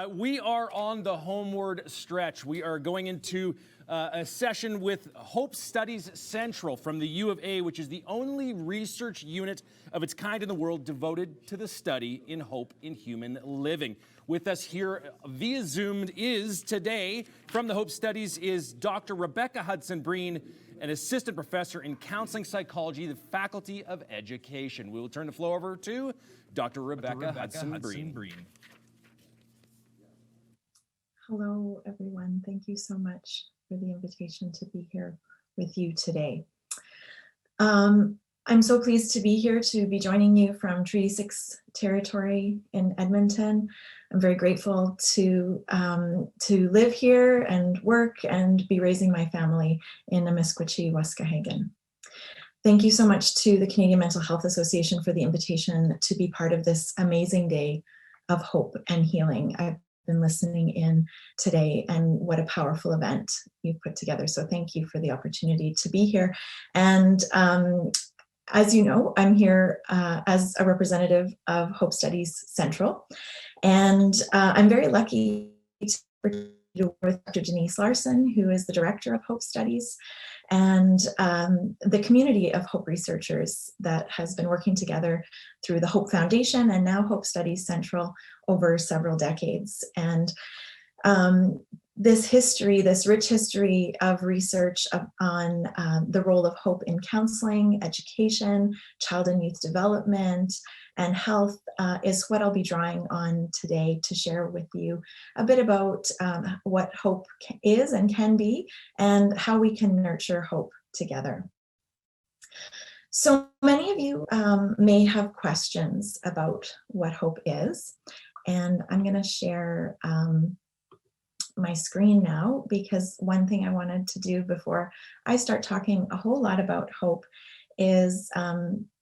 We are on the homeward stretch. We are going into a session with Hope Studies Central from the U of A, which is the only research unit of its kind in the world devoted to the study in hope in human living. With us here via Zoom is today from the Hope Studies is Dr. Rebecca Hudson Breen, an assistant professor in counseling psychology, the Faculty of Education. We will turn the floor over to Dr. Rebecca Hudson Breen. Hello, everyone. Thank you so much for the invitation to be here with you today. I'm so pleased to be here to be joining you from Treaty 6 territory in Edmonton. I'm very grateful to live here and work and be raising my family in Amiskwaci, Waskahegan. Thank you so much to the Canadian Mental Health Association for the invitation to be part of this amazing day of hope and healing. I've been listening in today, and what a powerful event you've put together. So thank you for the opportunity to be here. And as you know, I'm here as a representative of Hope Studies Central. And I'm very lucky to work with Dr. Denise Larson, who is the director of Hope Studies, and the community of Hope researchers that has been working together through the Hope Foundation and now Hope Studies Central over several decades. And this history, this rich history of research on the role of hope in counseling, education, child and youth development, and health is what I'll be drawing on today to share with you a bit about what hope is and can be, and how we can nurture hope together. So many of you may have questions about what hope is, and I'm going to share my screen now, because one thing I wanted to do before I start talking a whole lot about hope is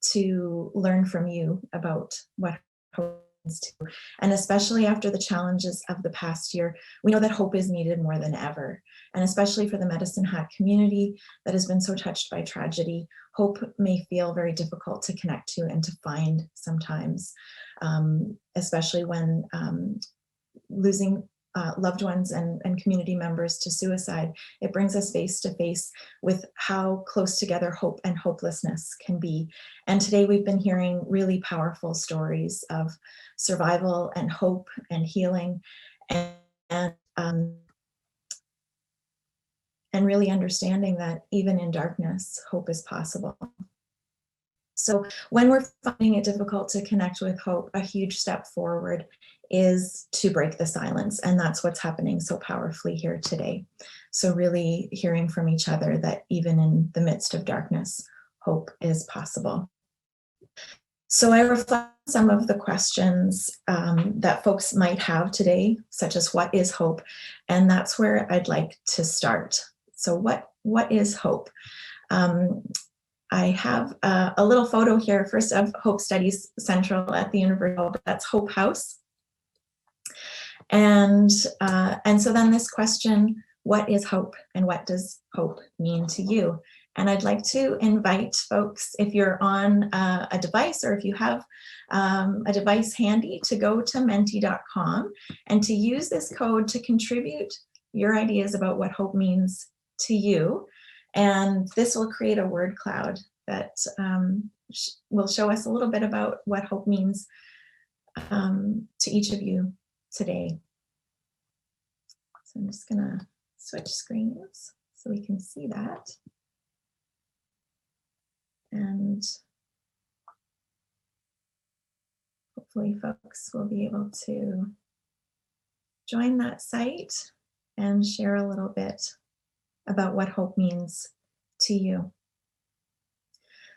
to learn from you about what hope is to. And especially after the challenges of the past year, we know that hope is needed more than ever. And especially for the Medicine Hat community that has been so touched by tragedy, hope may feel very difficult to connect to and to find sometimes, especially when losing loved ones and community members to suicide. It brings us face to face with how close together hope and hopelessness can be. And today we've been hearing really powerful stories of survival and hope and healing, and really understanding that even in darkness, hope is possible. So when we're finding it difficult to connect with hope, a huge step forward is to break the silence. And that's what's happening so powerfully here today. So really hearing from each other that even in the midst of darkness, hope is possible. So I reflect on some of the questions that folks might have today, such as what is hope? And that's where I'd like to start. So what is hope? I have a little photo here, first of Hope Studies Central at the University. That's Hope House. And so then this question, what is hope and what does hope mean to you? And I'd like to invite folks, if you're on a device or if you have a device handy, to go to menti.com and to use this code to contribute your ideas about what hope means to you. And this will create a word cloud that will show us a little bit about what hope means to each of you today. So I'm just gonna switch screens so we can see that. And hopefully folks will be able to join that site and share a little bit about what hope means to you.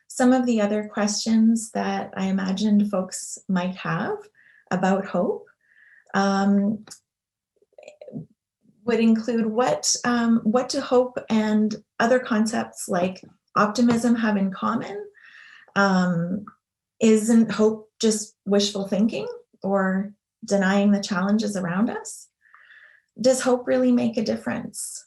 Some of the other questions that I imagined folks might have about hope would include what do hope and other concepts like optimism have in common? Isn't hope just wishful thinking or denying the challenges around us? Does hope really make a difference?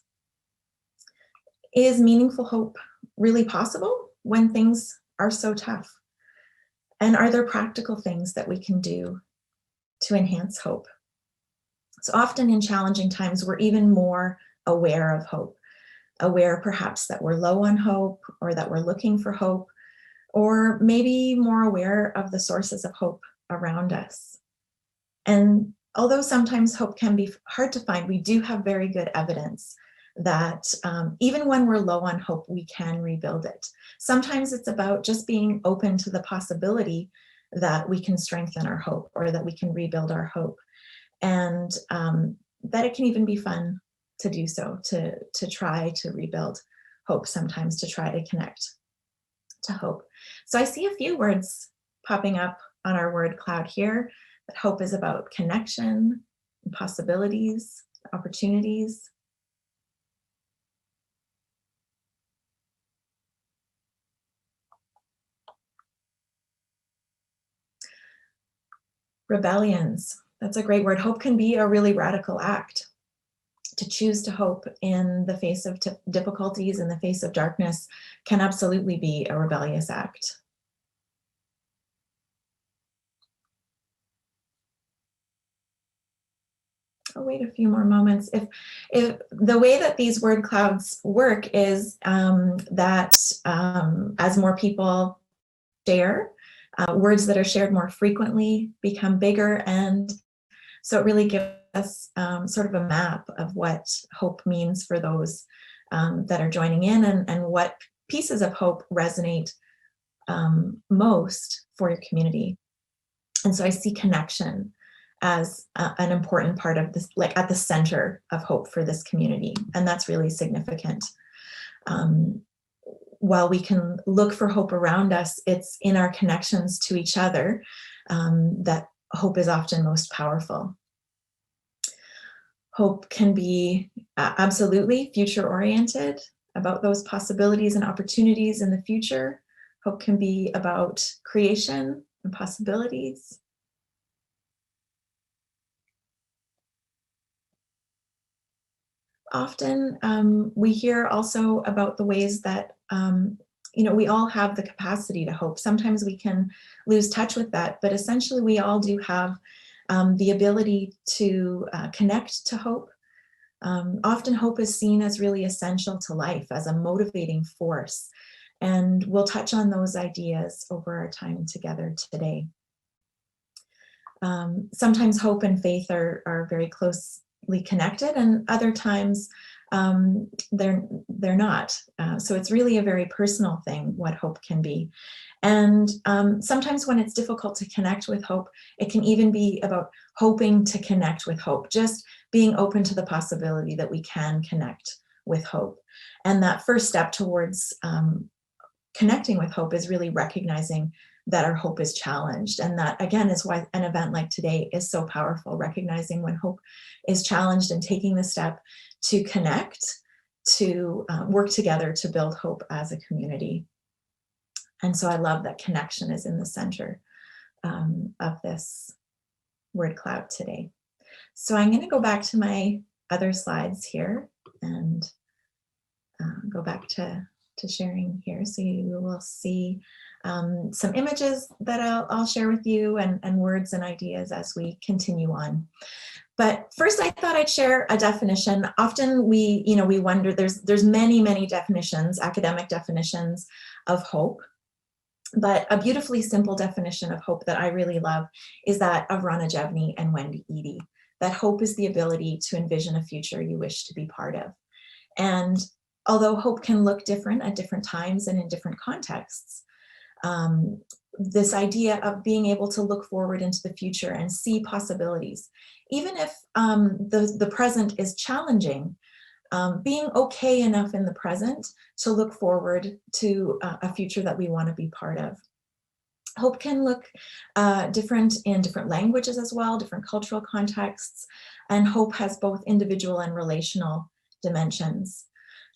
Is meaningful hope really possible when things are so tough? And are there practical things that we can do to enhance hope? So often in challenging times, we're even more aware of hope, aware perhaps that we're low on hope or that we're looking for hope, or maybe more aware of the sources of hope around us. And although sometimes hope can be hard to find, we do have very good evidence that even when we're low on hope, we can rebuild it. Sometimes it's about just being open to the possibility that we can strengthen our hope or that we can rebuild our hope. And that it can even be fun to do so, to try to rebuild hope sometimes, to try to connect to hope. So I see a few words popping up on our word cloud here, that hope is about connection, possibilities, opportunities. Rebellions, that's a great word. Hope can be a really radical act. To choose to hope in the face of difficulties, in the face of darkness, can absolutely be a rebellious act. I'll wait a few more moments. If the way that these word clouds work is that as more people share, words that are shared more frequently become bigger, and so it really gives us sort of a map of what hope means for those that are joining in, and what pieces of hope resonate most for your community. And so I see connection as an important part of this, like at the center of hope for this community. And that's really significant. While we can look for hope around us, it's in our connections to each other that hope is often most powerful. Hope can be absolutely future-oriented, about those possibilities and opportunities in the future. Hope can be about creation and possibilities. Often we hear also about the ways that we all have the capacity to hope. Sometimes we can lose touch with that, but essentially we all do have the ability to connect to hope. Often hope is seen as really essential to life, as a motivating force. And we'll touch on those ideas over our time together today. Sometimes hope and faith are very closely connected, and other times they're not. So it's really a very personal thing what hope can be. And sometimes when it's difficult to connect with hope, it can even be about hoping to connect with hope, just being open to the possibility that we can connect with hope. And that first step towards connecting with hope is really recognizing that our hope is challenged. And that, again, is why an event like today is so powerful, recognizing when hope is challenged and taking the step to connect, to work together to build hope as a community. And so I love that connection is in the center of this word cloud today. So I'm going to go back to my other slides here and go back to sharing here. So you will see some images that I'll share with you, and words and ideas as we continue on. But first, I thought I'd share a definition. Often we wonder, there's many definitions, academic definitions of hope. But a beautifully simple definition of hope that I really love is that of Rana Jevni and Wendy Eady, that hope is the ability to envision a future you wish to be part of. And although hope can look different at different times and in different contexts, this idea of being able to look forward into the future and see possibilities, even if the present is challenging, being okay enough in the present to look forward to a future that we want to be part of. Hope can look different in different languages as well, different cultural contexts, and hope has both individual and relational dimensions.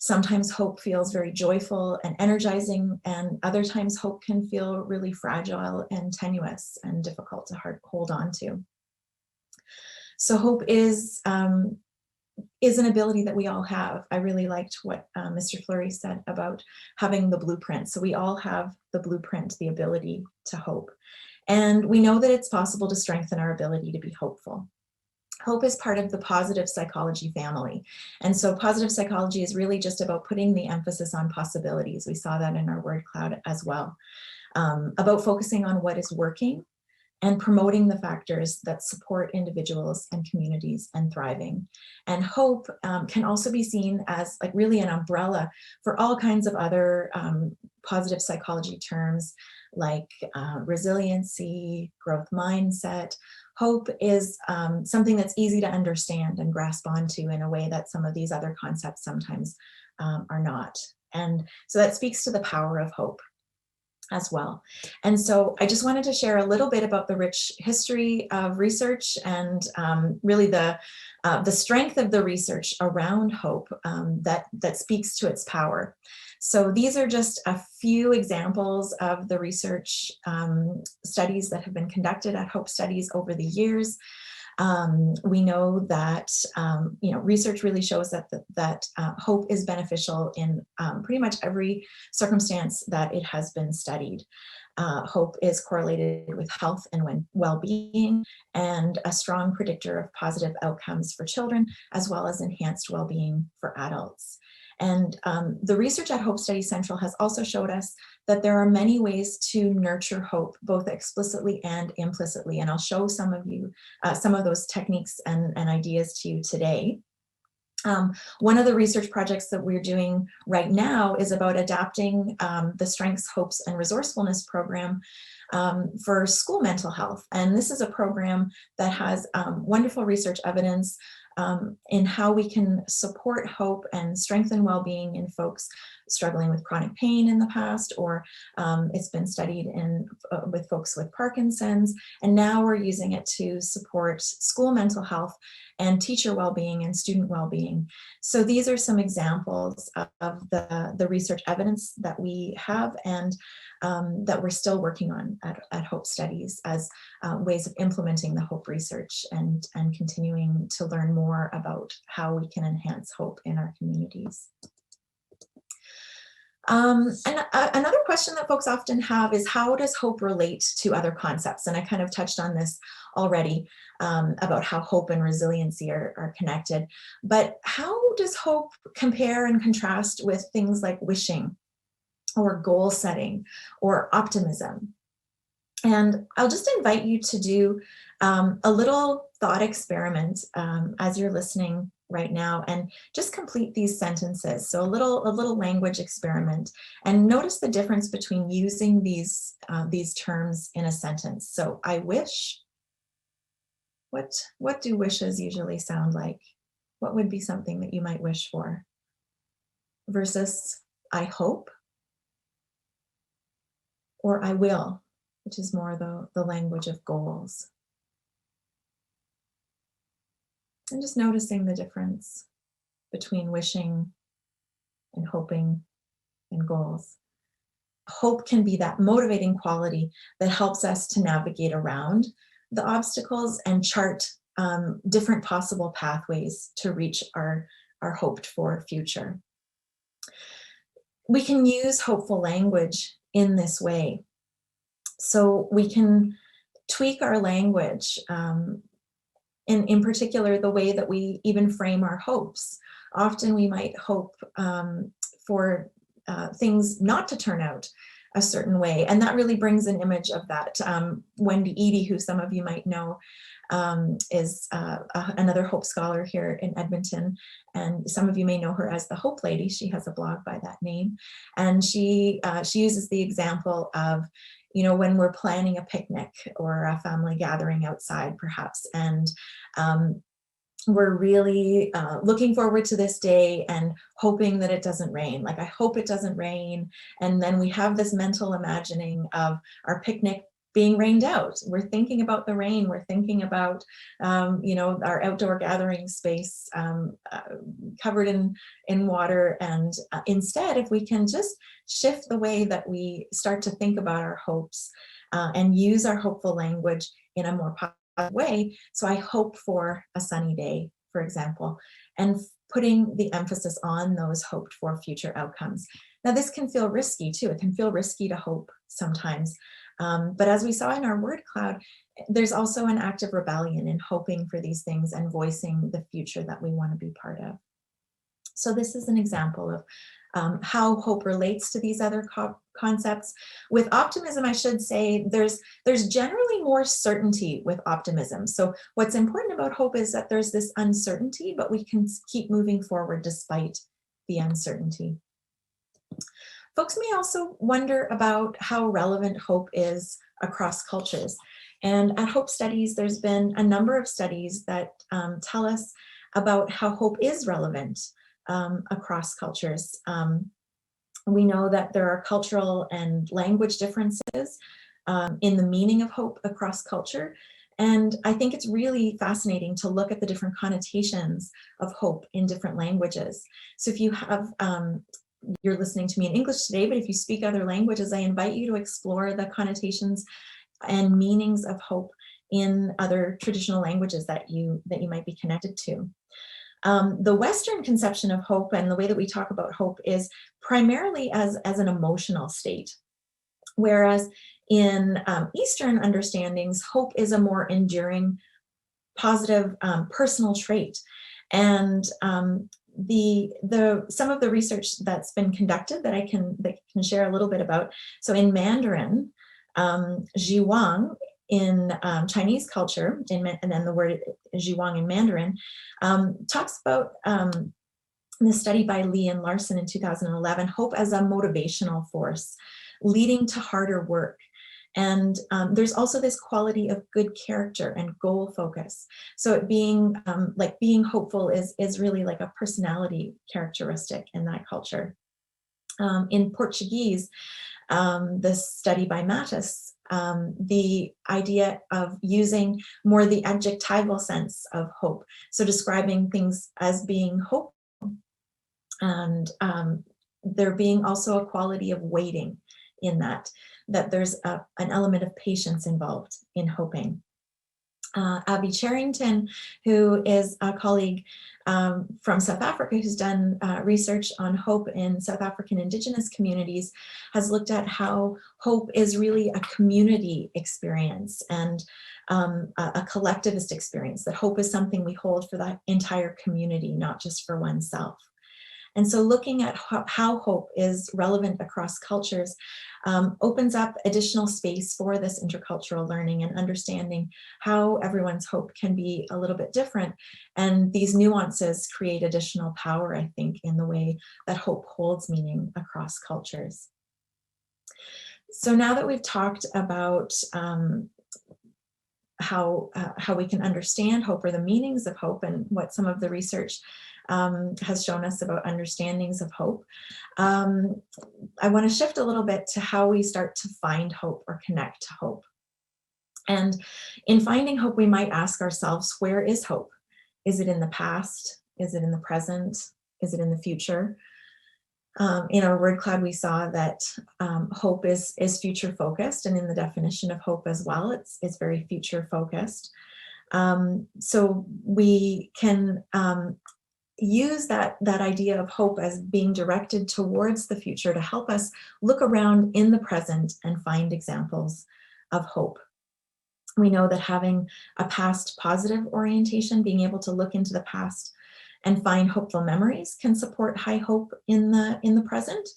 Sometimes hope feels very joyful and energizing, and other times hope can feel really fragile and tenuous and difficult to hold on to. So hope is an ability that we all have. I really liked what Mr. Fleury said about having the blueprint. So we all have the blueprint, the ability to hope. And we know that it's possible to strengthen our ability to be hopeful. Hope is part of the positive psychology family. And so positive psychology is really just about putting the emphasis on possibilities. We saw that in our word cloud as well, about focusing on what is working and promoting the factors that support individuals and communities and thriving. And hope can also be seen as like really an umbrella for all kinds of other positive psychology terms like resiliency, growth mindset. Hope is something that's easy to understand and grasp onto in a way that some of these other concepts sometimes are not. And so that speaks to the power of hope as well. And so I just wanted to share a little bit about the rich history of research and really the strength of the research around hope that speaks to its power. So these are just a few examples of the research studies that have been conducted at Hope Studies over the years. We know that research really shows that hope is beneficial in pretty much every circumstance that it has been studied. Hope is correlated with health and well-being, and a strong predictor of positive outcomes for children, as well as enhanced well-being for adults. And the research at Hope Study Central has also showed us that there are many ways to nurture hope, both explicitly and implicitly. And I'll show some of you some of those techniques and ideas to you today. One of the research projects that we're doing right now is about adapting the Strengths, Hopes, and Resourcefulness program for school mental health. And this is a program that has wonderful research evidence in how we can support hope and strengthen well-being in folks struggling with chronic pain in the past, or it's been studied with folks with Parkinson's, and now we're using it to support school mental health and teacher well-being and student well-being. So these are some examples of the research evidence that we have and that we're still working on at Hope Studies as ways of implementing the hope research and continuing to learn more about how we can enhance hope in our communities. And another question that folks often have is, how does hope relate to other concepts? And I kind of touched on this already about how hope and resiliency are connected. But how does hope compare and contrast with things like wishing or goal setting or optimism? And I'll just invite you to do a little thought experiment as you're listening right now, and just complete these sentences. So a little language experiment, and notice the difference between using these terms in a sentence. So I wish. What do wishes usually sound like? What would be something that you might wish for? Versus I hope, or I will, which is more the language of goals. And just noticing the difference between wishing and hoping and goals. Hope can be that motivating quality that helps us to navigate around the obstacles and chart different possible pathways to reach our hoped for future. We can use hopeful language in this way. So we can tweak our language, in particular, the way that we even frame our hopes. Often we might hope for things not to turn out a certain way. And that really brings an image of that. Wendy Eady, who some of you might know, is another hope scholar here in Edmonton. And some of you may know her as the Hope Lady. She has a blog by that name. And she uses the example of, when we're planning a picnic or a family gathering outside, perhaps, and we're really looking forward to this day and hoping that it doesn't rain. Like, I hope it doesn't rain. And then we have this mental imagining of our picnic being rained out. We're thinking about the rain. We're thinking about, our outdoor gathering space covered in water. And instead, if we can just shift the way that we start to think about our hopes and use our hopeful language in a more positive way. So I hope for a sunny day, for example, and putting the emphasis on those hoped for future outcomes. Now, this can feel risky too. It can feel risky to hope sometimes. But as we saw in our word cloud, there's also an active rebellion in hoping for these things and voicing the future that we want to be part of. So this is an example of how hope relates to these other concepts. With optimism, I should say, there's generally more certainty with optimism. So what's important about hope is that there's this uncertainty, but we can keep moving forward despite the uncertainty. Folks may also wonder about how relevant hope is across cultures. And at Hope Studies, there's been a number of studies that tell us about how hope is relevant across cultures. We know that there are cultural and language differences in the meaning of hope across culture. And I think it's really fascinating to look at the different connotations of hope in different languages. So if you have, you're listening to me in English today, but if you speak other languages, I invite you to explore the connotations and meanings of hope in other traditional languages that you might be connected to. The Western conception of hope and the way that we talk about hope is primarily as an emotional state, whereas in Eastern understandings, hope is a more enduring, positive personal trait. And some of the research that's been conducted that I can share a little bit about. So in Mandarin, Zhiwang in Chinese culture, and then the word Zhiwang in Mandarin, talks about this study by Lee and Larson in 2011, hope as a motivational force leading to harder work. And there's also this quality of good character and goal focus. So it being being hopeful is really like a personality characteristic in that culture. In Portuguese, this study by Mattis, the idea of using more the adjectival sense of hope. So describing things as being hopeful, and there being also a quality of waiting in that there's an element of patience involved in hoping. Abby Charrington, who is a colleague from South Africa who's done research on hope in South African Indigenous communities, has looked at how hope is really a community experience and a collectivist experience, that hope is something we hold for the entire community, not just for oneself. And so looking at how hope is relevant across cultures opens up additional space for this intercultural learning and understanding how everyone's hope can be a little bit different. And these nuances create additional power, I think, in the way that hope holds meaning across cultures. So now that we've talked about how we can understand hope, or the meanings of hope, and what some of the research has shown us about understandings of hope, I want to shift a little bit to how we start to find hope or connect to hope. And in finding hope, we might ask ourselves, where is hope? Is it in the past? Is it in the present? Is it in the future? In our word cloud, we saw that hope is future focused, and in the definition of hope as well, it's very future focused. So we can use that idea of hope as being directed towards the future to help us look around in the present and find examples of hope. We know that having a past positive orientation, being able to look into the past and find hopeful memories, can support high hope in the present.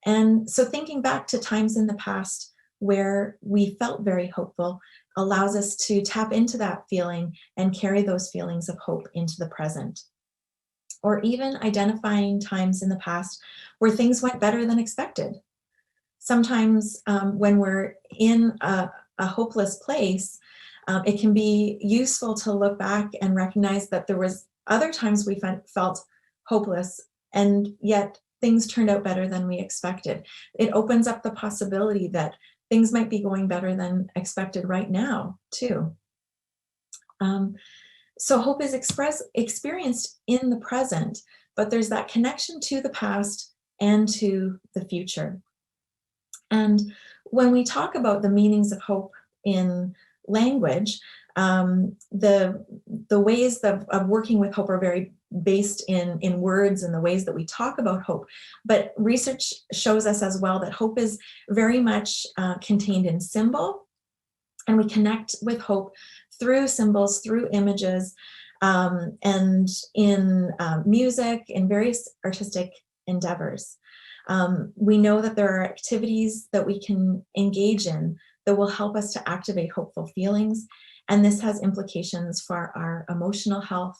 And so thinking back to times in the past where we felt very hopeful allows us to tap into that feeling and carry those feelings of hope into the present. Or even identifying times in the past where things went better than expected. Sometimes when we're in a hopeless place, it can be useful to look back and recognize that there was other times we felt hopeless, and yet things turned out better than we expected. It opens up the possibility that things might be going better than expected right now, too. So hope is experienced in the present, but there's that connection to the past and to the future. And when we talk about the meanings of hope in language, the ways of working with hope are very based in words and the ways that we talk about hope, but research shows us as well that hope is very much contained in symbol, and we connect with hope through symbols, through images, and in music, in various artistic endeavors. We know that there are activities that we can engage in that will help us to activate hopeful feelings, and this has implications for our emotional health,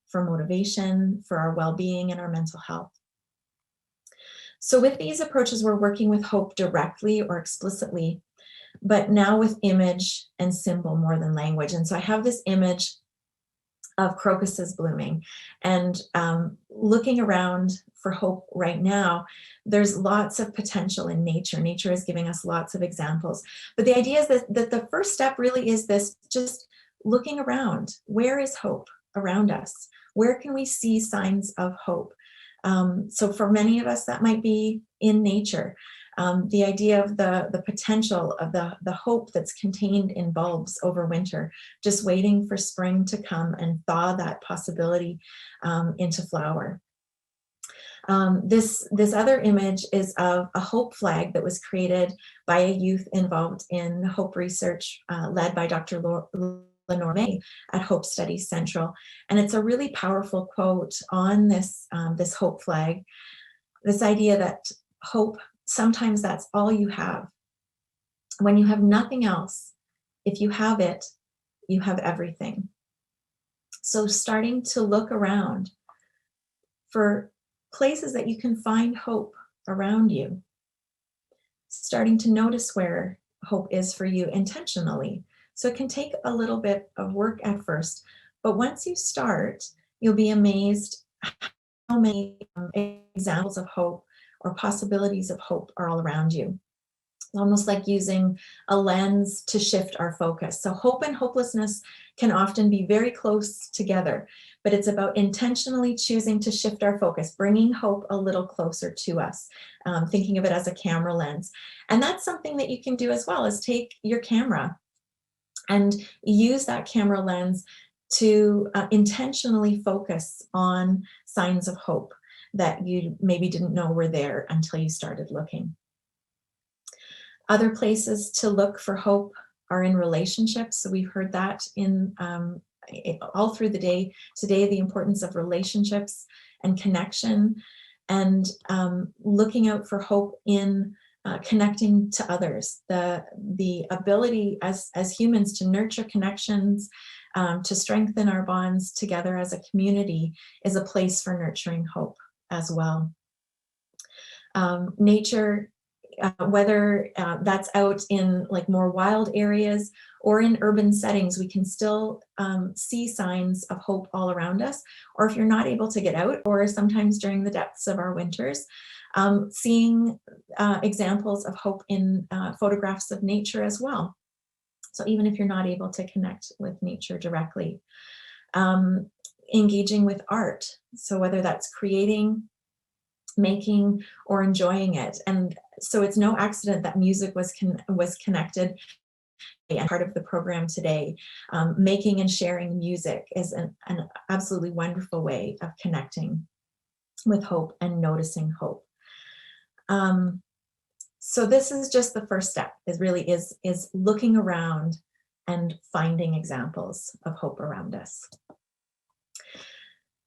for motivation, for our well-being, and our mental health. So with these approaches, we're working with hope directly or explicitly, but now with image and symbol more than language. And so I have this image of crocuses blooming, and looking around for hope right now, there's lots of potential in nature. Nature is giving us lots of examples. But the idea is that the first step really is this, just looking around. Where is hope around us? Where can we see signs of hope? So for many of us, that might be in nature. The idea of the potential of the hope that's contained in bulbs over winter, just waiting for spring to come and thaw that possibility into flower. This other image is of a hope flag that was created by a youth involved in hope research led by Dr. Lenore May at Hope Studies Central. And it's a really powerful quote on this hope flag, this idea that hope, sometimes that's all you have. When you have nothing else, if you have it, you have everything. So starting to look around for places that you can find hope around you, starting to notice where hope is for you intentionally. So it can take a little bit of work at first, but once you start, you'll be amazed how many examples of hope or possibilities of hope are all around you. Almost like using a lens to shift our focus. So hope and hopelessness can often be very close together, but it's about intentionally choosing to shift our focus, bringing hope a little closer to us, thinking of it as a camera lens. And that's something that you can do as well, is take your camera and use that camera lens to intentionally focus on signs of hope that you maybe didn't know were there until you started looking. Other places to look for hope are in relationships. So we've heard that in all through the day today, the importance of relationships and connection, and looking out for hope in connecting to others. The ability as humans to nurture connections, to strengthen our bonds together as a community, is a place for nurturing hope as well. Nature, whether that's out in like more wild areas or in urban settings, we can still see signs of hope all around us. Or if you're not able to get out, or sometimes during the depths of our winters, seeing examples of hope in photographs of nature as well. So even if you're not able to connect with nature directly, engaging with art. So whether that's creating, making, or enjoying it. And so it's no accident that music was connected and part of the program today. Making and sharing music is an absolutely wonderful way of connecting with hope and noticing hope. So this is just the first step, is looking around and finding examples of hope around us.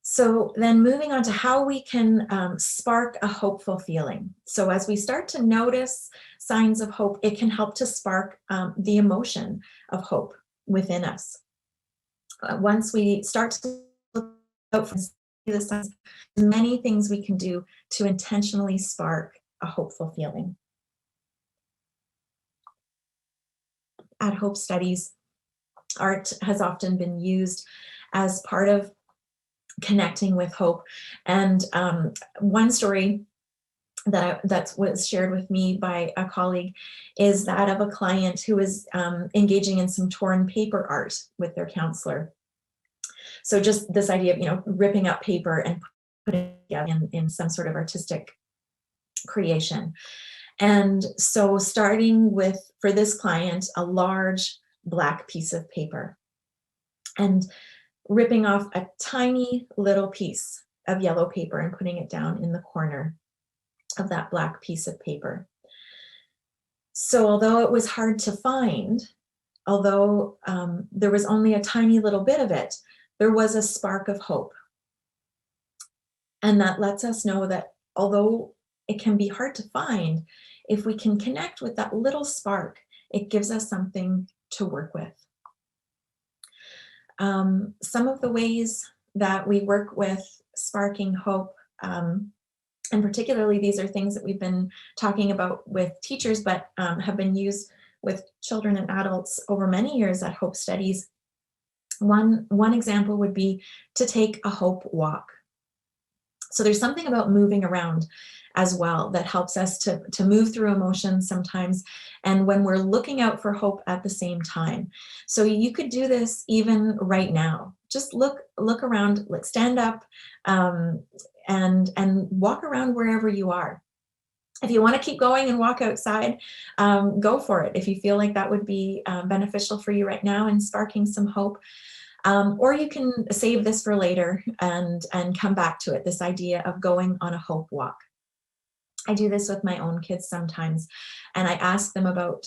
So then moving on to how we can spark a hopeful feeling. So as we start to notice signs of hope, it can help to spark the emotion of hope within us. Once we start to look out for the signs, many things we can do to intentionally spark a hopeful feeling. At Hope Studies, art has often been used as part of connecting with hope. And one story that was shared with me by a colleague is that of a client who was engaging in some torn paper art with their counselor. So just this idea of, ripping up paper and putting it together in some sort of artistic creation. And so starting with, for this client, a large black piece of paper. And ripping off a tiny little piece of yellow paper and putting it down in the corner of that black piece of paper. So although it was hard to find, although there was only a tiny little bit of it, there was a spark of hope. And that lets us know that although it can be hard to find, if we can connect with that little spark, it gives us something to work with. Some of the ways that we work with sparking hope, and particularly these are things that we've been talking about with teachers, but have been used with children and adults over many years at Hope Studies. One example would be to take a hope walk. So there's something about moving around as well that helps us to move through emotions sometimes, and when we're looking out for hope at the same time. So you could do this even right now. Just look around, like stand up, and walk around wherever you are. If you want to keep going and walk outside, go for it. If you feel like that would be beneficial for you right now and sparking some hope. Or you can save this for later and come back to it, this idea of going on a hope walk. I do this with my own kids sometimes, and I ask them about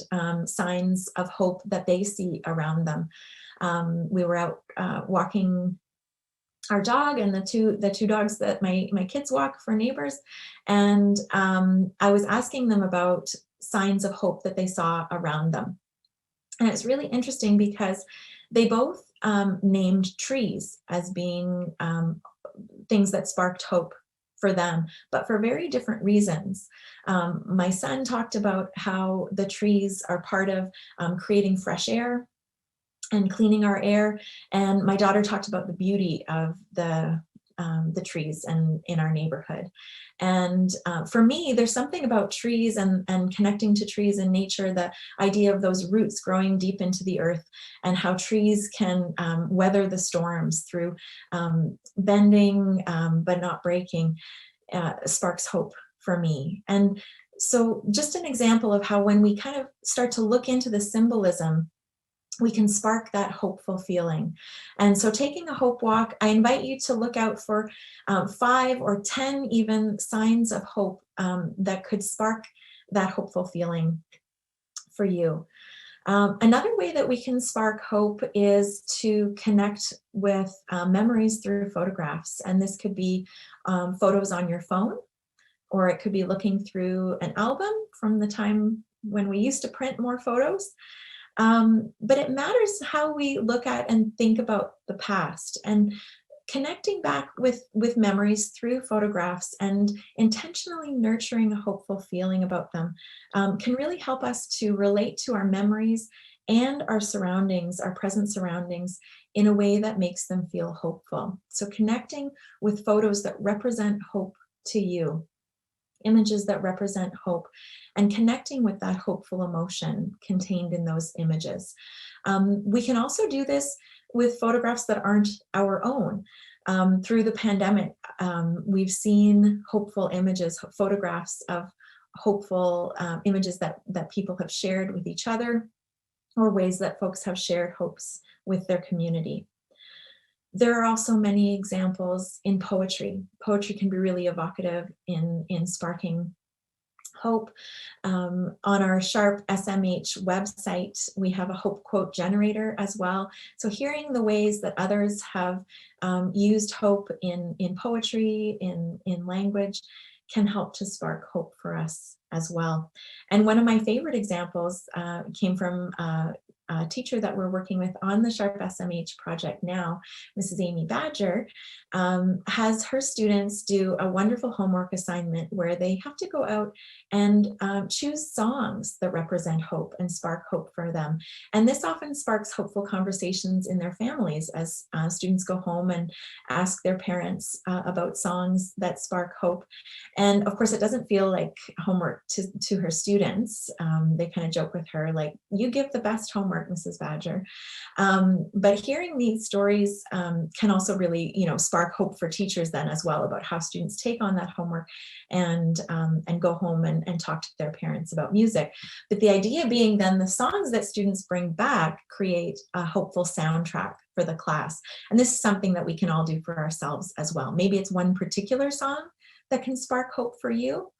signs of hope that they see around them. We were out walking our dog and the two dogs that my kids walk for neighbors, and I was asking them about signs of hope that they saw around them. And it's really interesting because they both named trees as being things that sparked hope for them, but for very different reasons. My son talked about how the trees are part of creating fresh air and cleaning our air, and my daughter talked about the beauty of the trees and in our neighborhood. And for me, there's something about trees and connecting to trees in nature, the idea of those roots growing deep into the earth and how trees can weather the storms through bending but not breaking, sparks hope for me. And so just an example of how when we kind of start to look into the symbolism, we can spark that hopeful feeling. And so taking a hope walk, I invite you to look out for 5 or 10 even signs of hope that could spark that hopeful feeling for you. Another way that we can spark hope is to connect with memories through photographs. And this could be photos on your phone, or it could be looking through an album from the time when we used to print more photos. But it matters how we look at and think about the past, and connecting back with memories through photographs and intentionally nurturing a hopeful feeling about them can really help us to relate to our memories and our surroundings, our present surroundings, in a way that makes them feel hopeful. So connecting with photos that represent hope to you, images that represent hope, and connecting with that hopeful emotion contained in those images. We can also do this with photographs that aren't our own. Through the pandemic, we've seen hopeful images, photographs of hopeful images that people have shared with each other, or ways that folks have shared hopes with their community. There are also many examples in poetry. Poetry can be really evocative in sparking hope. On our Sharp SMH website, we have a hope quote generator as well. So hearing the ways that others have used hope in poetry, in language, can help to spark hope for us as well. And one of my favorite examples came from a teacher that we're working with on the Sharp SMH project now, Mrs. Amy Badger, has her students do a wonderful homework assignment where they have to go out and choose songs that represent hope and spark hope for them. And this often sparks hopeful conversations in their families as students go home and ask their parents about songs that spark hope. And of course, it doesn't feel like homework to her students. They kind of joke with her, like, you give the best homework, Mrs. Badger. But hearing these stories can also really, spark hope for teachers then as well, about how students take on that homework and go home and talk to their parents about music. But the idea being then the songs that students bring back create a hopeful soundtrack for the class. And this is something that we can all do for ourselves as well. Maybe it's one particular song that can spark hope for you.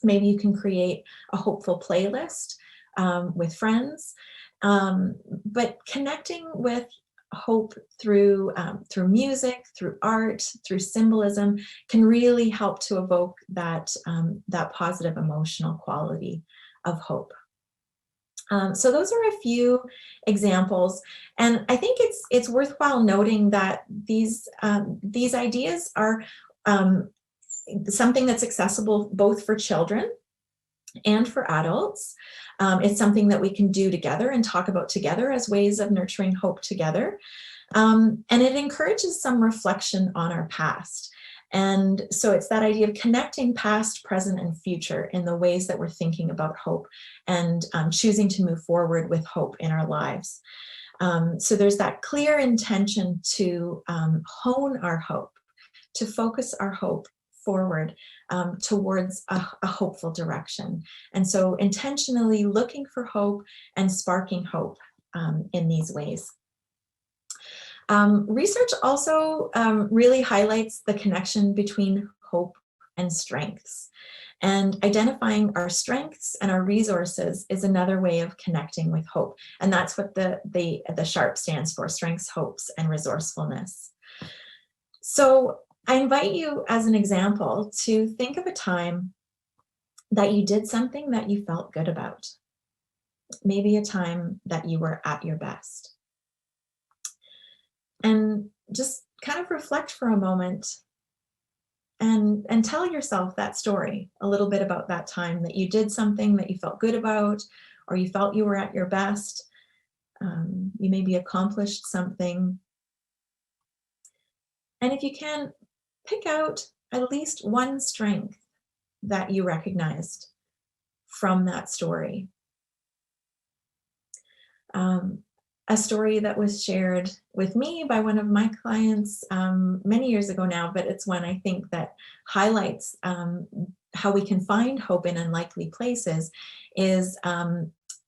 Maybe you can create a hopeful playlist with friends. But connecting with hope through music, through art, through symbolism can really help to evoke that positive emotional quality of hope. So those are a few examples, and I think it's worthwhile noting that these ideas are something that's accessible both for children and for adults. It's something that we can do together and talk about together as ways of nurturing hope together. And it encourages some reflection on our past. And so it's that idea of connecting past, present, and future in the ways that we're thinking about hope and choosing to move forward with hope in our lives. So there's that clear intention to hone our hope, to focus our hope forward towards a hopeful direction. And so intentionally looking for hope and sparking hope in these ways. Research also really highlights the connection between hope and strengths. And identifying our strengths and our resources is another way of connecting with hope. And that's what the SHARP stands for: strengths, hopes, and resourcefulness. So I invite you, as an example, to think of a time that you did something that you felt good about. Maybe a time that you were at your best. And just kind of reflect for a moment and tell yourself that story, a little bit about that time that you did something that you felt good about, or you felt you were at your best. You maybe accomplished something. And if you can, pick out at least one strength that you recognized from that story. A story that was shared with me by one of my clients many years ago now, but it's one I think that highlights how we can find hope in unlikely places. Is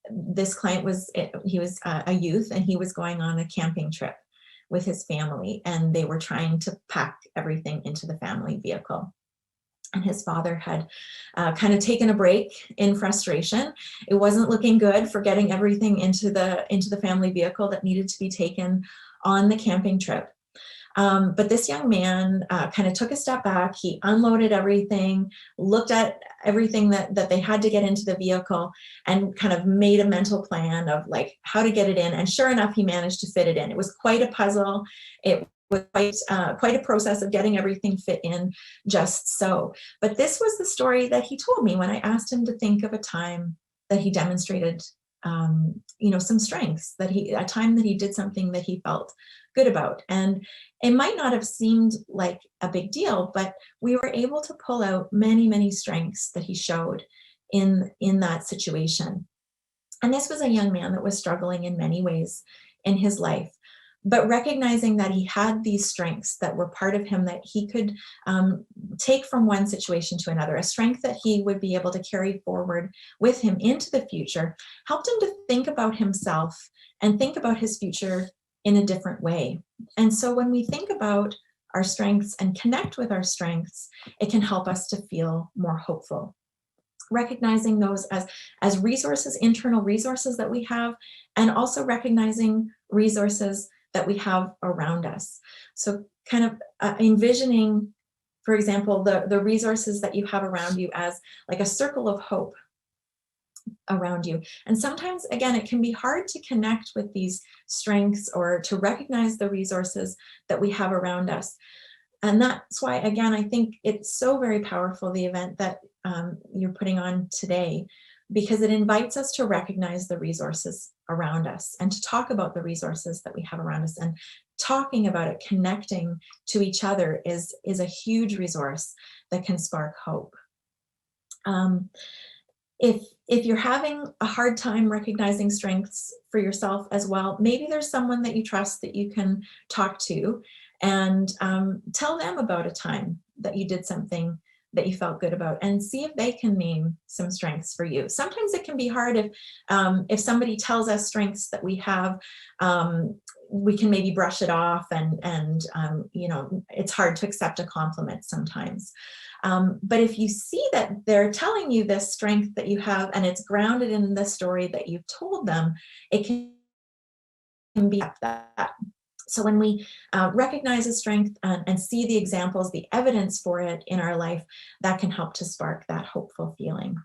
this client was a youth, and he was going on a camping trip with his family, and they were trying to pack everything into the family vehicle. And his father had kind of taken a break in frustration. It wasn't looking good for getting everything into the family vehicle that needed to be taken on the camping trip. But this young man kind of took a step back. He unloaded everything, looked at everything that they had to get into the vehicle, and kind of made a mental plan of like how to get it in. And sure enough, he managed to fit it in. It was quite a puzzle. It was quite a process of getting everything fit in just so. But this was the story that he told me when I asked him to think of a time that he demonstrated some strengths, a time that he did something that he felt good about. And it might not have seemed like a big deal, but we were able to pull out many, many strengths that he showed in that situation. And this was a young man that was struggling in many ways in his life, but recognizing that he had these strengths that were part of him that he could take from one situation to another, a strength that he would be able to carry forward with him into the future, helped him to think about himself and think about his future in a different way. And so when we think about our strengths and connect with our strengths, it can help us to feel more hopeful. Recognizing those as resources, internal resources that we have, and also recognizing resources that we have around us. So kind of envisioning, for example, the resources that you have around you as like a circle of hope around you. And sometimes, again, it can be hard to connect with these strengths or to recognize the resources that we have around us. And that's why, again, I think it's so very powerful, the event that you're putting on today, because it invites us to recognize the resources around us and to talk about the resources that we have around us. And talking about it, connecting to each other is a huge resource that can spark hope. If you're having a hard time recognizing strengths for yourself as well, maybe there's someone that you trust that you can talk to and tell them about a time that you did something that you felt good about, and see if they can name some strengths for you. Sometimes it can be hard if somebody tells us strengths that we have, we can maybe brush it off, and you know, it's hard to accept a compliment sometimes. But if you see that they're telling you this strength that you have and it's grounded in the story that you've told them, it can be that. So when we recognize a strength and see the examples, the evidence for it in our life, that can help to spark that hopeful feeling.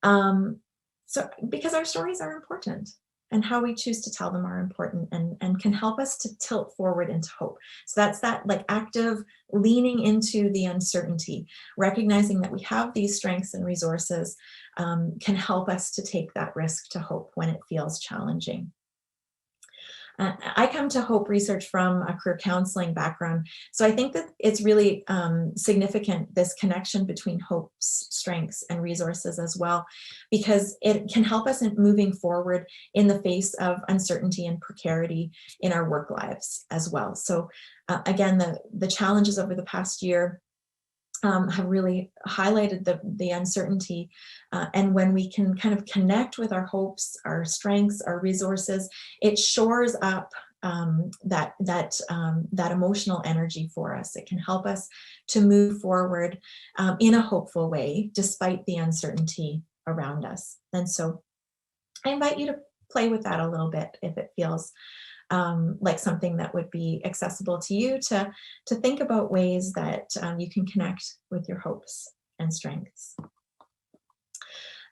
So because our stories are important, and how we choose to tell them are important, and can help us to tilt forward into hope. So that's that like active leaning into the uncertainty, recognizing that we have these strengths and resources, can help us to take that risk to hope when it feels challenging. I come to hope research from a career counseling background. So I think that it's really significant, this connection between hope's strengths and resources as well, because it can help us in moving forward in the face of uncertainty and precarity in our work lives as well. So again, the challenges over the past year have really highlighted the uncertainty, and when we can kind of connect with our hopes, our strengths, our resources, it shores up that emotional energy for us. It can help us to move forward in a hopeful way despite the uncertainty around us. And so I invite you to play with that a little bit if it feels like something that would be accessible to you, to think about ways that you can connect with your hopes and strengths.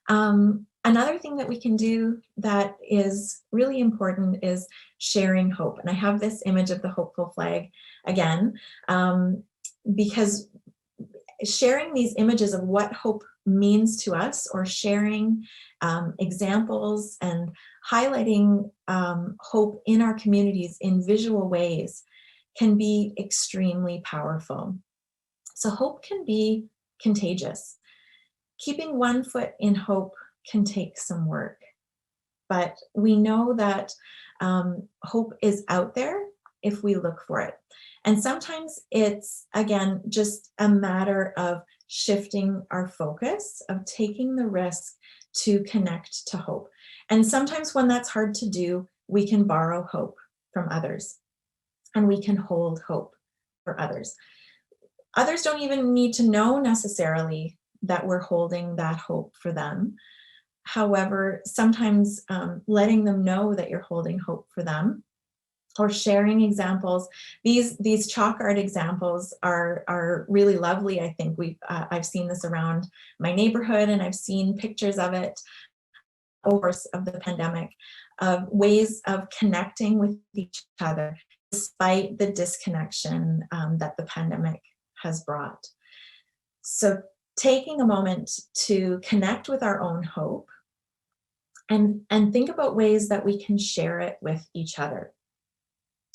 Another thing that we can do that is really important is sharing hope. And I have this image of the hopeful flag again, because sharing these images of what hope means to us, or sharing examples and highlighting hope in our communities in visual ways, can be extremely powerful. So hope can be contagious. Keeping one foot in hope can take some work, but we know that hope is out there if we look for it. And sometimes it's, again, just a matter of shifting our focus, of taking the risk to connect to hope. And sometimes when that's hard to do, we can borrow hope from others, and we can hold hope for others. Others don't even need to know necessarily that we're holding that hope for them. However, sometimes letting them know that you're holding hope for them, or sharing examples. These chalk art examples are really lovely. I think I've seen this around my neighborhood, and I've seen pictures of it over the course of the pandemic, of ways of connecting with each other despite the disconnection that the pandemic has brought. So taking a moment to connect with our own hope, and think about ways that we can share it with each other.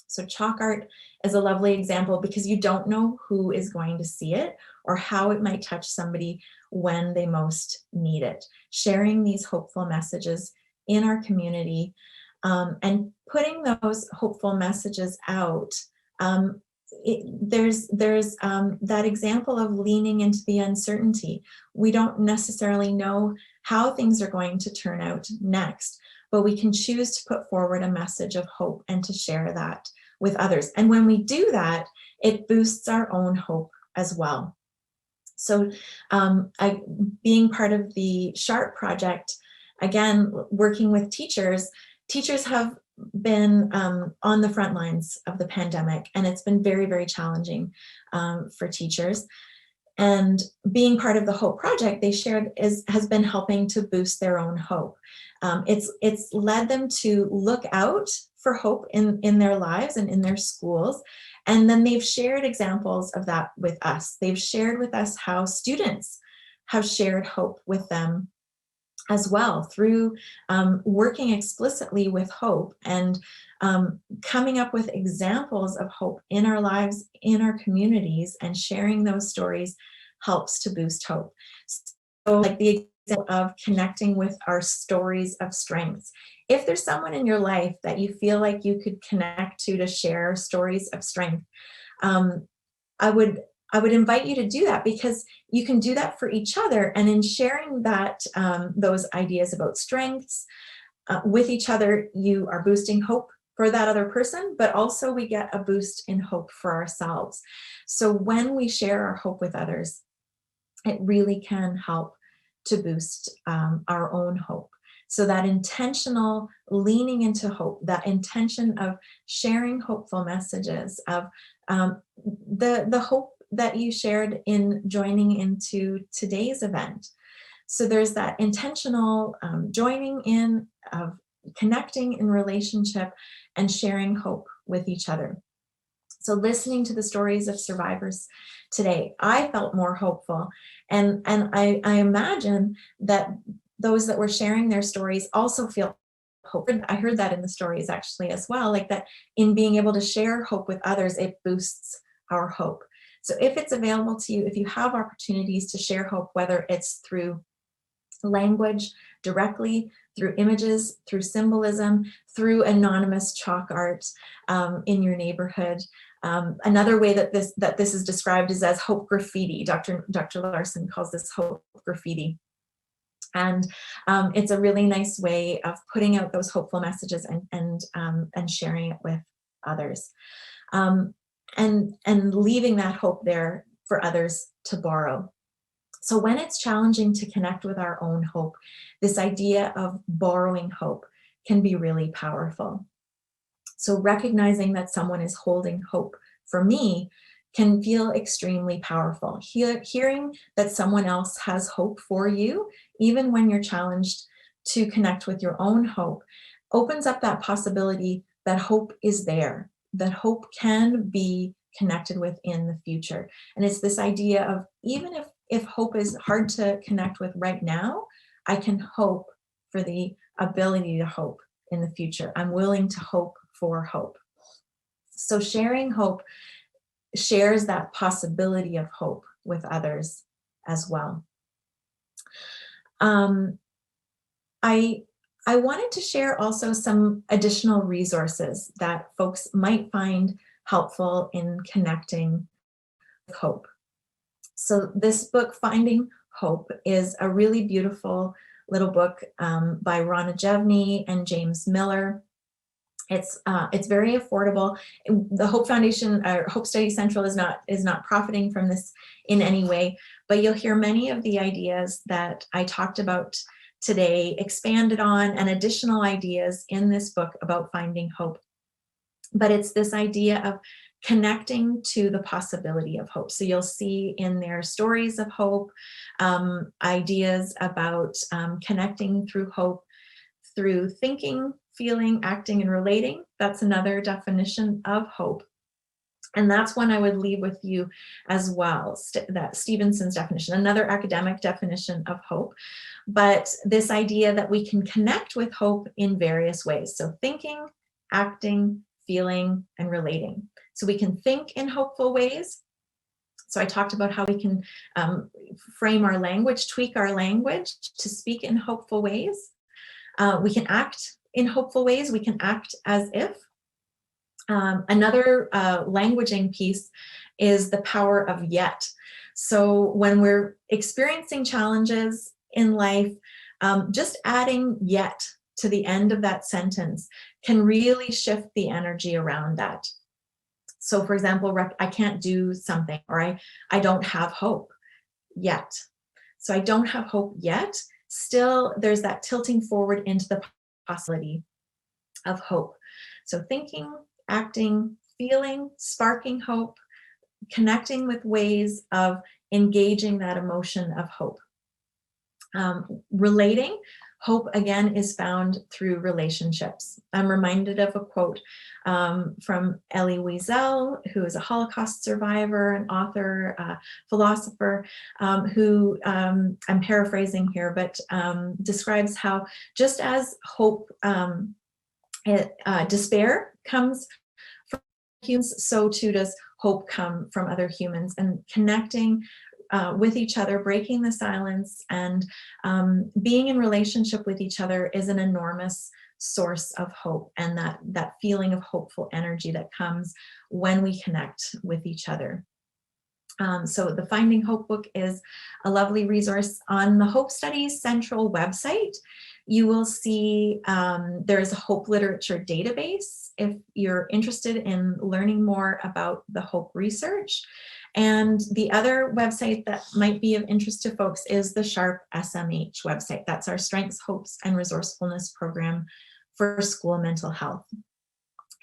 So chalk art is a lovely example, because you don't know who is going to see it or how it might touch somebody when they most need it. Sharing these hopeful messages in our community, and putting those hopeful messages out, there's that example of leaning into the uncertainty. We don't necessarily know how things are going to turn out next, but we can choose to put forward a message of hope and to share that with others. And when we do that, it boosts our own hope as well. So being part of the SHARP project, again, working with teachers have been on the front lines of the pandemic, and it's been very, very challenging for teachers. And being part of the Hope Project, they shared, has been helping to boost their own hope. It's led them to look out for hope in their lives and in their schools. And then they've shared examples of that with us. They've shared with us how students have shared hope with them as well, through working explicitly with hope, and coming up with examples of hope in our lives, in our communities, and sharing those stories helps to boost hope. So like the example of connecting with our stories of strengths. If there's someone in your life that you feel like you could connect to share stories of strength, I would I would invite you to do that, because you can do that for each other. And in sharing that, those ideas about strengths with each other, you are boosting hope for that other person, but also we get a boost in hope for ourselves. So when we share our hope with others, it really can help to boost our own hope. So that intentional leaning into hope, that intention of sharing hopeful messages, of the hope that you shared in joining into today's event. So there's that intentional joining in, of connecting in relationship and sharing hope with each other. So listening to the stories of survivors today, I felt more hopeful. And I imagine that those that were sharing their stories also feel hope. I heard that in the stories actually as well, like that in being able to share hope with others, it boosts our hope. So if it's available to you, if you have opportunities to share hope, whether it's through language directly, through images, through symbolism, through anonymous chalk art in your neighborhood. Another way that this is described is as hope graffiti. Dr. Larson calls this hope graffiti. And it's a really nice way of putting out those hopeful messages and sharing it with others. And leaving that hope there for others to borrow. So when it's challenging to connect with our own hope, this idea of borrowing hope can be really powerful. So recognizing that someone is holding hope for me can feel extremely powerful. Hearing that someone else has hope for you, even when you're challenged to connect with your own hope, opens up that possibility that hope is there, that hope can be connected with in the future. And it's this idea of, even if hope is hard to connect with right now, I can hope for the ability to hope in the future. I'm willing to hope for hope. So sharing hope shares that possibility of hope with others as well. I wanted to share also some additional resources that folks might find helpful in connecting with hope. So this book, Finding Hope, is a really beautiful little book by Rana Jevney and James Miller. It's very affordable. The Hope Foundation or Hope Study Central is not profiting from this in any way, but you'll hear many of the ideas that I talked about today expanded on, and additional ideas in this book about finding hope. But it's this idea of connecting to the possibility of hope. So you'll see in their stories of hope, ideas about connecting through hope, through thinking, feeling, acting, and relating. That's another definition of hope. And that's one I would leave with you as well, that Stevenson's definition, another academic definition of hope. But this idea that we can connect with hope in various ways. So thinking, acting, feeling, and relating. So we can think in hopeful ways. So I talked about how we can frame our language, tweak our language to speak in hopeful ways. We can act in hopeful ways. We can act as if. Another languaging piece is the power of yet. So when we're experiencing challenges in life, just adding yet to the end of that sentence can really shift the energy around that. So for example, I can't do something, or I don't have hope yet. So I don't have hope yet. Still, there's that tilting forward into the possibility of hope. So thinking, acting, feeling, sparking hope, connecting with ways of engaging that emotion of hope. Relating, hope again is found through relationships. I'm reminded of a quote from Elie Wiesel, who is a Holocaust survivor, an author, philosopher, who I'm paraphrasing here, but describes how just as hope, despair comes from humans, so too does hope come from other humans. And connecting with each other, breaking the silence, and being in relationship with each other is an enormous source of hope, and that feeling of hopeful energy that comes when we connect with each other. So the Finding Hope book is a lovely resource. On the Hope Studies Central website, you will see there is a Hope literature database if you're interested in learning more about the Hope research. And the other website that might be of interest to folks is the SHARP SMH website. That's our Strengths, Hopes, and Resourcefulness program for school mental health.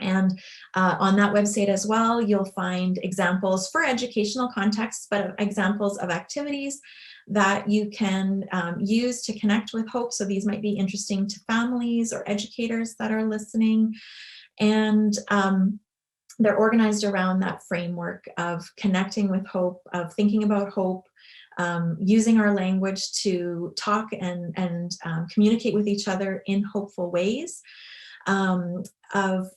And on that website as well, you'll find examples for educational contexts, but examples of activities that you can use to connect with hope. So these might be interesting to families or educators that are listening. And they're organized around that framework of connecting with hope, of thinking about hope, using our language to talk and communicate with each other in hopeful ways. Of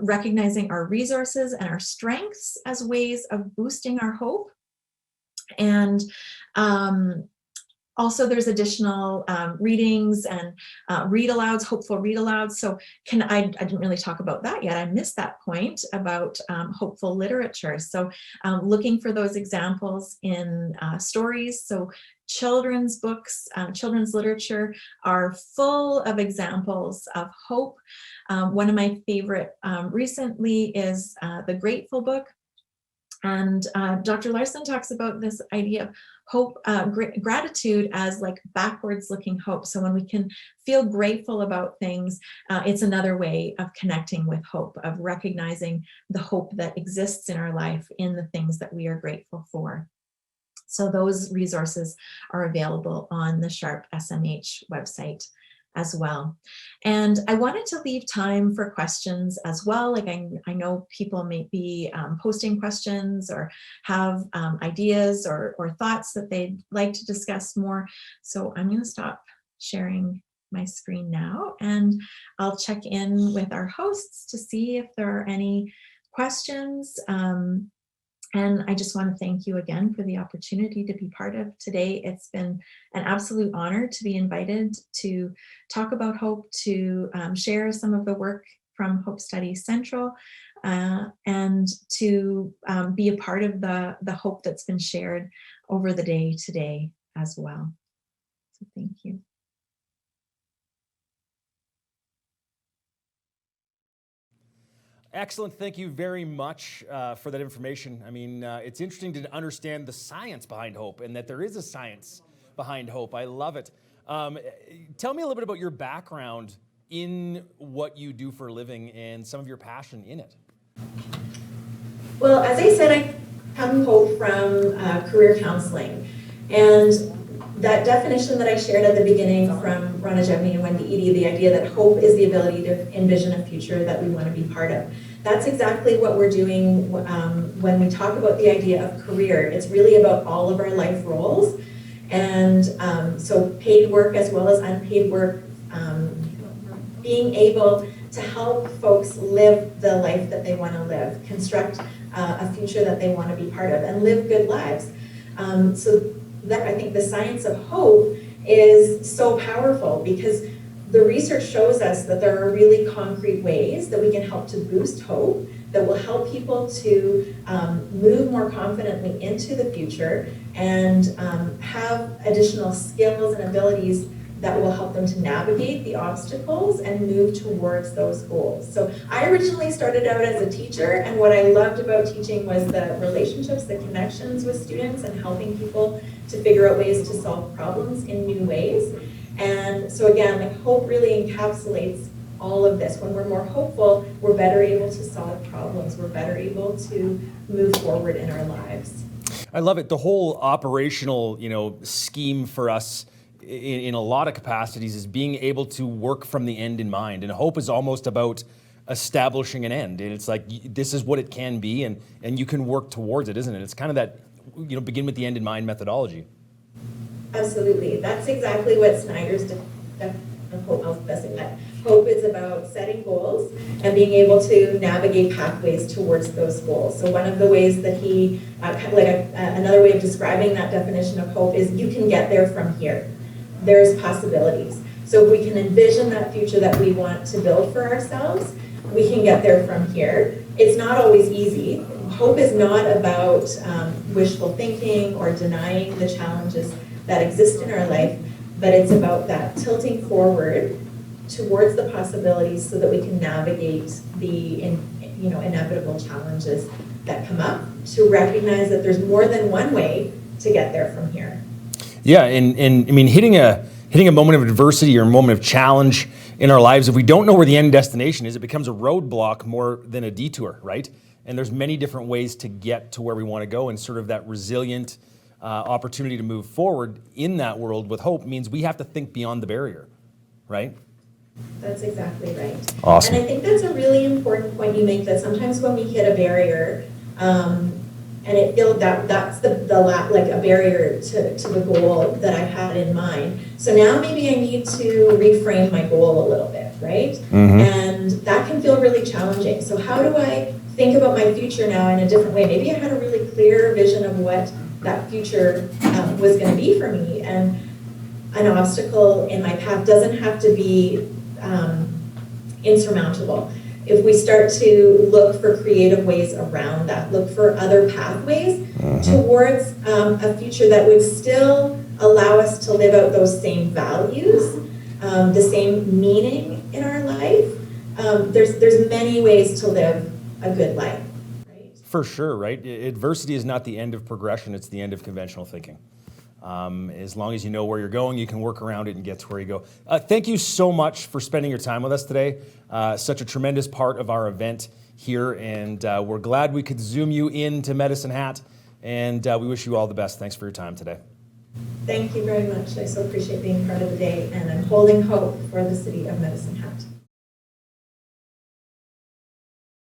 recognizing our resources and our strengths as ways of boosting our hope. And also there's additional readings and read-alouds, hopeful read-alouds. So I didn't really talk about that yet. I missed that point about hopeful literature. So looking for those examples in stories. So children's books, children's literature are full of examples of hope. One of my favorite recently is the Grateful book. And Dr. Larson talks about this idea of hope, gratitude as like backwards looking hope. So when we can feel grateful about things, it's another way of connecting with hope, of recognizing the hope that exists in our life in the things that we are grateful for. So those resources are available on the SHARP SMH website as well. And I wanted to leave time for questions as well. Like I know people may be posting questions or have ideas or thoughts that they'd like to discuss more. So I'm going to stop sharing my screen now and I'll check in with our hosts to see if there are any questions. And I just want to thank you again for the opportunity to be part of today. It's been an absolute honor to be invited to talk about hope, to share some of the work from Hope Studies Central, and to be a part of the hope that's been shared over the day today as well. So thank you. Excellent. Thank you very much for that information. I mean, it's interesting to understand the science behind hope and that there is a science behind hope. I love it. Tell me a little bit about your background in what you do for a living and some of your passion in it. Well, as I said, I come hope from career counseling. And that definition that I shared at the beginning from Rana Jevni and Wendy Eady, the idea that hope is the ability to envision a future that we want to be part of. That's exactly what we're doing when we talk about the idea of career. It's really about all of our life roles. And so paid work as well as unpaid work, being able to help folks live the life that they want to live, construct a future that they want to be part of, and live good lives. So that I think the science of hope is so powerful because the research shows us that there are really concrete ways that we can help to boost hope, that will help people to move more confidently into the future and have additional skills and abilities that will help them to navigate the obstacles and move towards those goals. So I originally started out as a teacher, and what I loved about teaching was the relationships, the connections with students, and helping people to figure out ways to solve problems in new ways. And so again, like hope really encapsulates all of this. When we're more hopeful, we're better able to solve problems. We're better able to move forward in our lives. I love it. The whole operational, scheme for us in a lot of capacities is being able to work from the end in mind. And hope is almost about establishing an end. And it's like, this is what it can be, and you can work towards it, isn't it? It's kind of that, begin with the end in mind methodology. Absolutely. That's exactly what Snyder's hope is about, setting goals and being able to navigate pathways towards those goals. So one of the ways that he, another way of describing that definition of hope is you can get there from here. There's possibilities. So if we can envision that future that we want to build for ourselves, we can get there from here. It's not always easy. hope is not about wishful thinking or denying the challenges that exist in our life, but it's about that tilting forward towards the possibilities so that we can navigate the inevitable challenges that come up, to recognize that there's more than one way to get there from here. Yeah, and I mean, hitting a moment of adversity or a moment of challenge in our lives, if we don't know where the end destination is, it becomes a roadblock more than a detour, right? And there's many different ways to get to where we want to go, and sort of that resilient opportunity to move forward in that world with hope means we have to think beyond the barrier, right? That's exactly right. Awesome. And I think that's a really important point you make, that sometimes when we hit a barrier, and it feels that's like a barrier to the goal that I had in mind. So now maybe I need to reframe my goal a little bit, right? Mm-hmm. And that can feel really challenging. So how do I think about my future now in a different way? Maybe I had a really clear vision of what that future was going to be for me, and an obstacle in my path doesn't have to be insurmountable. If we start to look for creative ways around that, look for other pathways towards a future that would still allow us to live out those same values, the same meaning in our life, there's many ways to live a good life. Right? For sure, right? Adversity is not the end of progression, it's the end of conventional thinking. As long as you know where you're going, you can work around it and get to where you go. Thank you so much for spending your time with us today. Such a tremendous part of our event here, and we're glad we could Zoom you into Medicine Hat, and we wish you all the best. Thanks for your time today. Thank you very much. I so appreciate being part of the day, and I'm holding hope for the city of Medicine Hat.